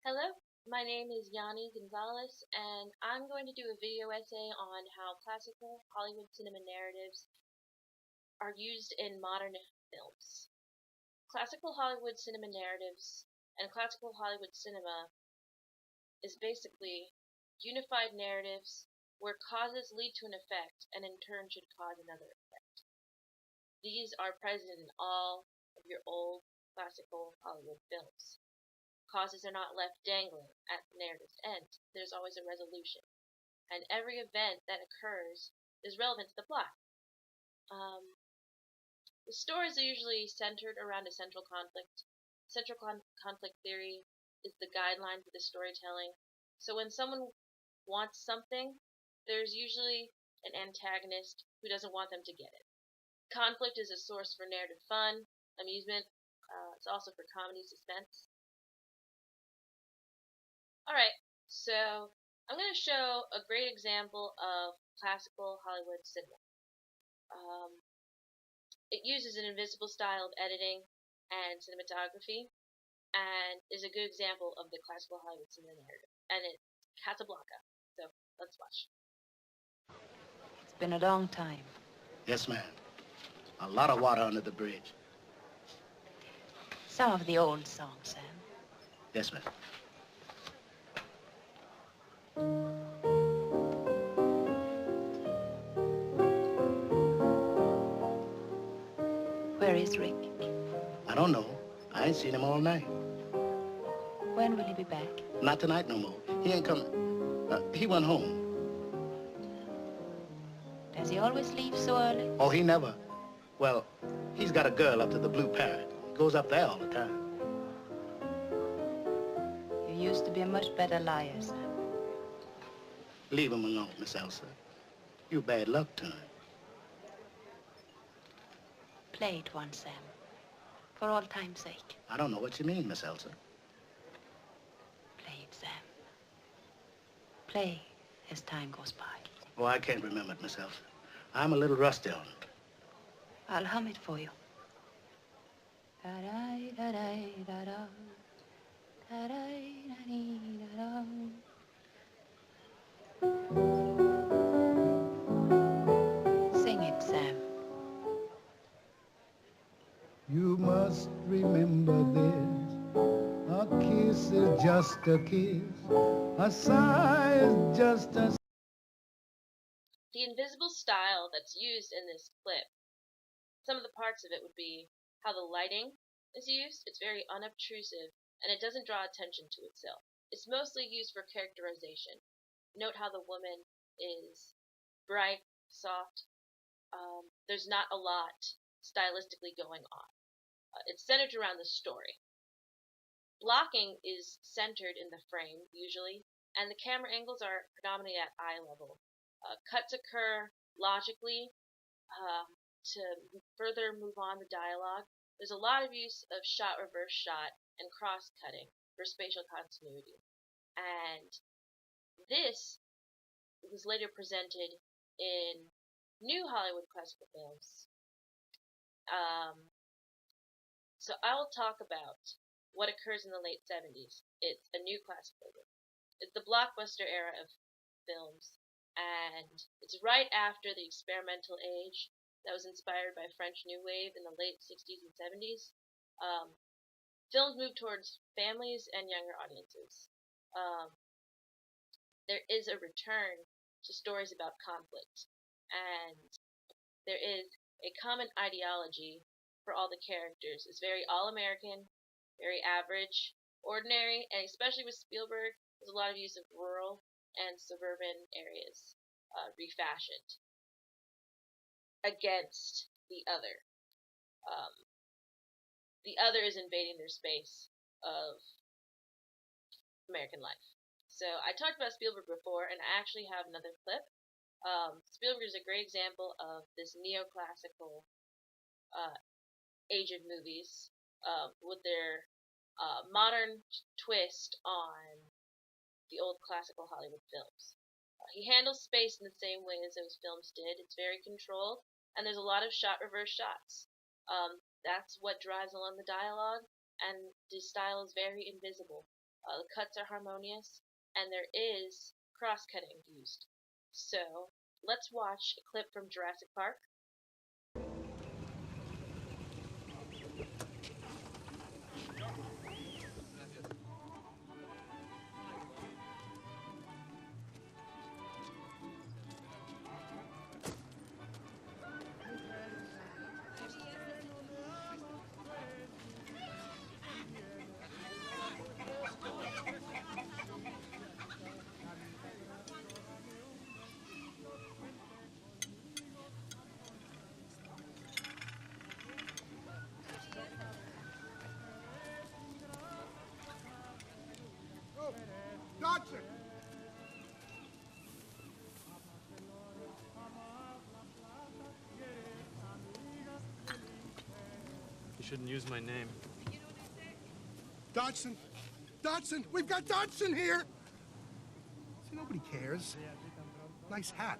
Hello, my name is Yanni Gonzalez, and I'm going to do a video essay on how classical Hollywood cinema narratives are used in modern films. Classical Hollywood cinema narratives and classical Hollywood cinema is basically unified narratives where causes lead to an effect and in turn should cause another effect. These are present in all of your old classical Hollywood films. Causes are not left dangling at the narrative's end. There's always a resolution, and every event that occurs is relevant to the plot. Um, the stories are usually centered around a central conflict. Central conflict theory is the guideline for the storytelling. So when someone wants something, there's usually an antagonist who doesn't want them to get it. Conflict is a source for narrative fun, amusement. It's also for comedy, suspense. Alright, so I'm going to show a great example of classical Hollywood cinema. It uses an invisible style of editing and cinematography, and is a good example of the classical Hollywood cinema narrative. And it's Casablanca. So let's watch. It's been a long time. Yes, ma'am. A lot of water under the bridge. Some of the old songs, Sam. Yes, ma'am. Where is Rick? I don't know. I ain't seen him all night. When will he be back? Not tonight no more. He ain't coming. He went home. Does he always leave so early? Oh, he never. Well, he's got a girl up to the Blue Parrot. He goes up there all the time. You used to be a much better liar, Sam. Leave him alone, Miss Elsa. You bad luck to him. Play it once, Sam. For all time's sake. I don't know what you mean, Miss Elsa. Play it, Sam. Play as time goes by. Oh, I can't remember it, Miss Elsa. I'm a little rusty on it. I'll hum it for you. Da-da-da-da-da-da. Da-da-da-dee-da-da. Sing it, Sam. You must remember this. A kiss is just a kiss. A sigh is just a... The invisible style that's used in this clip, some of the parts of it would be how the lighting is used. It's very unobtrusive, and it doesn't draw attention to itself. It's mostly used for characterization. Note how the woman is bright, soft. There's not a lot stylistically going on. It's centered around the story. Blocking is centered in the frame, usually, and the camera angles are predominantly at eye level. Cuts occur logically to further move on the dialogue. There's a lot of use of shot, reverse shot, and cross-cutting for spatial continuity. And this was later presented in new Hollywood classical films. So I will talk about what occurs in the late 70s. It's a new classical film. It's the blockbuster era of films, and it's right after the experimental age that was inspired by French New Wave in the late 60s and 70s. Films moved towards families and younger audiences. There is a return to stories about conflict, and there is a common ideology for all the characters. It's very all-American, very average, ordinary, and especially with Spielberg, there's a lot of use of rural and suburban areas refashioned against the other. The other is invading their space of American life. So I talked about Spielberg before, and I actually have another clip. Spielberg is a great example of this neoclassical age of movies with their modern twist on the old classical Hollywood films. He handles space in the same way as those films did. It's very controlled, and there's a lot of shot reverse shots. That's what drives along the dialogue, and the style is very invisible. The cuts are harmonious, and there is cross-cutting used. So let's watch a clip from Jurassic Park. Dodson! You shouldn't use my name. Dodson! Dodson! We've got Dodson here! See, nobody cares. Nice hat.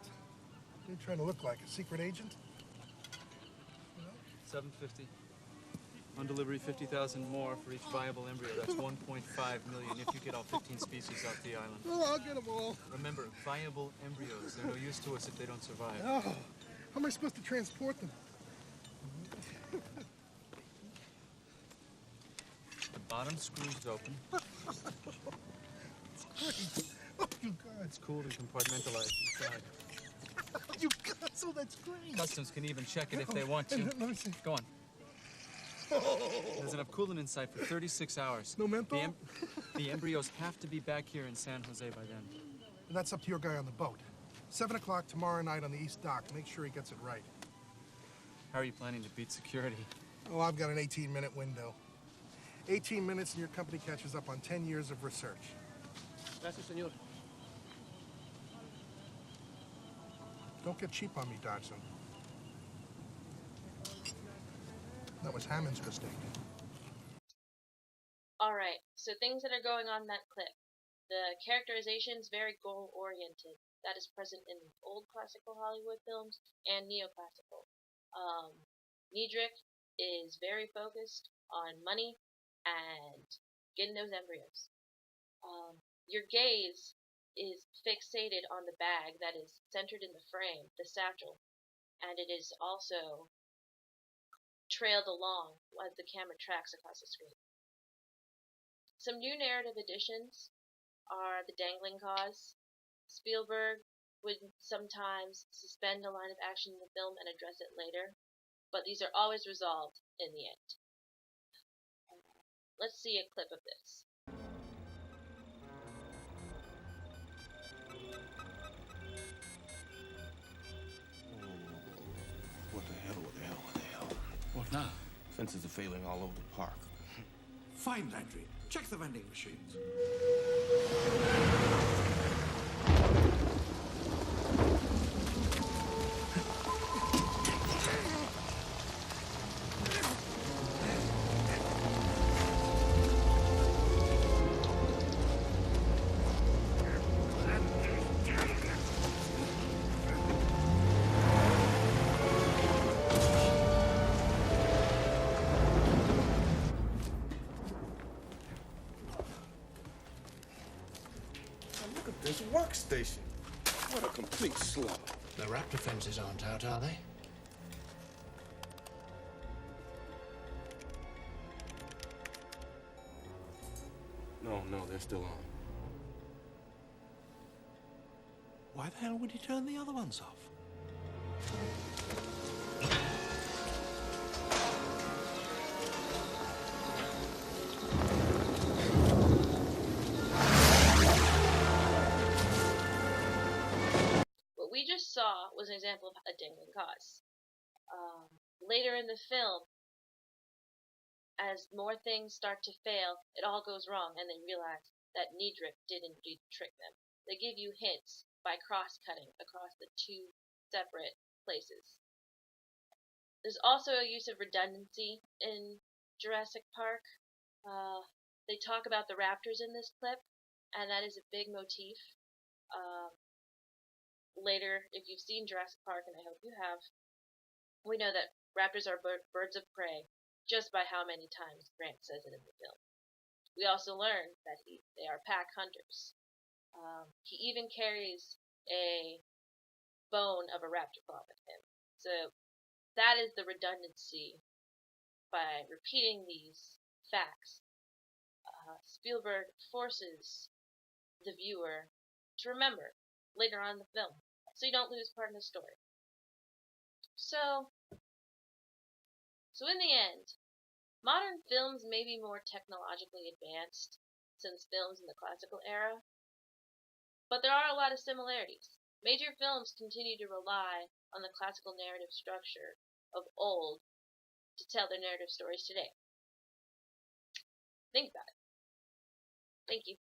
You're trying to look like a secret agent? $750. On delivery, 50,000 more for each viable embryo. That's 1.5 million if you get all 15 species off the island. Oh, I'll get them all. Remember, viable embryos. They're no use to us if they don't survive. Oh, how am I supposed to transport them? The bottom screw is open. It's great. Oh, you guys. It's cooled and compartmentalized inside. You guys, oh, that's great. Customs can even check it if they want to. Let me see. Go on. There's enough coolant inside for 36 hours. No menthol? The embryos have to be back here in San Jose by then. And that's up to your guy on the boat. 7 o'clock tomorrow night on the East Dock. Make sure he gets it right. How are you planning to beat security? Oh, I've got an 18-minute window. 18 minutes and your company catches up on 10 years of research. Gracias, señor. Don't get cheap on me, Dodson. That was Hammond's mistake. Alright, so things that are going on in that clip. The characterization is very goal-oriented. That is present in old classical Hollywood films and neoclassical. Niedrich is very focused on money and getting those embryos. Your gaze is fixated on the bag that is centered in the frame, the satchel, and it is also trailed along as the camera tracks across the screen. Some new narrative additions are the dangling cause. Spielberg would sometimes suspend a line of action in the film and address it later, but these are always resolved in the end. Let's see a clip of this. What the hell, what the hell, what the hell? What now? Fences are failing all over the park. Fine, Landry. Check the vending machines. Look at this workstation. What a complete slaughter. The raptor fences aren't out, are they? No, they're still on. Why the hell would he turn the other ones off? What we just saw was an example of a dangling cause. Later in the film, as more things start to fail, it all goes wrong, and they realize that Niedrich did indeed trick them. They give you hints by cross-cutting across the two separate places. There's also a use of redundancy in Jurassic Park. They talk about the raptors in this clip, and that is a big motif. Later, if you've seen Jurassic Park, and I hope you have, we know that raptors are birds of prey, just by how many times Grant says it in the film. We also learn that they are pack hunters. He even carries a bone of a raptor claw with him. So that is the redundancy. By repeating these facts, Spielberg forces the viewer to remember later on in the film, so you don't lose part of the story. So in the end, modern films may be more technologically advanced since films in the classical era, but there are a lot of similarities. Major films continue to rely on the classical narrative structure of old to tell their narrative stories today. Think about it. Thank you.